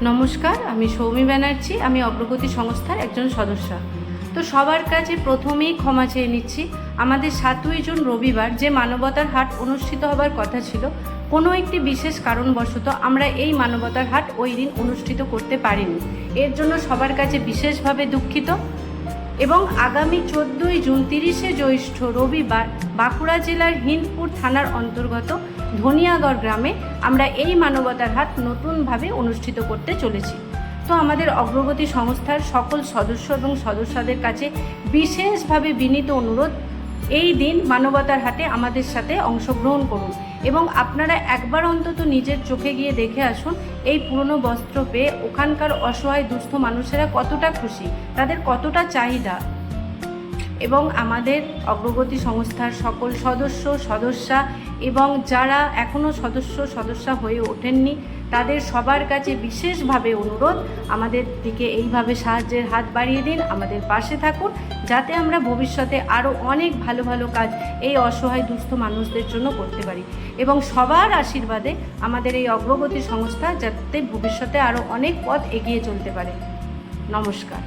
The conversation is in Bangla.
নমস্কার, আমি সৌমি ব্যানার্জি। আমি অগ্রগতি সংস্থার একজন সদস্য। তো সবার কাছে প্রথমেই ক্ষমা চেয়ে নিচ্ছি। আমাদের 7ই জুন রবিবার যে মানবতার হাট অনুষ্ঠিত হবার কথা ছিল, কোনো একটি বিশেষ কারণবশত আমরা এই মানবতার হাট ওই দিন অনুষ্ঠিত করতে পারিনি। এর জন্য সবার কাছে বিশেষভাবে দুঃখিত। এবং আগামী 14ই জুন 30শে জ্যৈষ্ঠ রবিবার বাঁকুড়া জেলার হিন্দপুর থানার অন্তর্গত ধনিয়াগড় গ্রামে আমরা এই মানবতার হাট নতুনভাবে অনুষ্ঠিত করতে চলেছি। তো আমাদের অগ্রগতি সংস্থার সকল সদস্য এবং সদস্যদের কাছে বিশেষভাবে বিনীত অনুরোধ, এই দিন মানবতার হাটে আমাদের সাথে অংশগ্রহণ করুন এবং আপনারা একবার অন্তত নিজের চোখে গিয়ে দেখে আসুন এই পুরনো বস্ত্র পেয়ে ওখানকার অসহায় দুস্থ মানুষেরা কতটা খুশি, তাদের কতটা চাহিদা। এবং আমাদের অগ্রগতি সংস্থার সকল সদস্যা এবং যারা এখনও সদস্যা হয়ে ওঠেননি, তাদের সবার কাছে বিশেষভাবে অনুরোধ, আমাদের দিকে এইভাবে সাহায্যের হাত বাড়িয়ে দিন, আমাদের পাশে থাকুন, যাতে আমরা ভবিষ্যতে আরও অনেক ভালো ভালো কাজ এই অসহায় দুস্থ মানুষদের জন্য করতে পারি। এবং সবার আশীর্বাদে আমাদের এই অগ্রগতি সংস্থা যাতে ভবিষ্যতে আরও অনেক পথ এগিয়ে চলতে পারে। নমস্কার।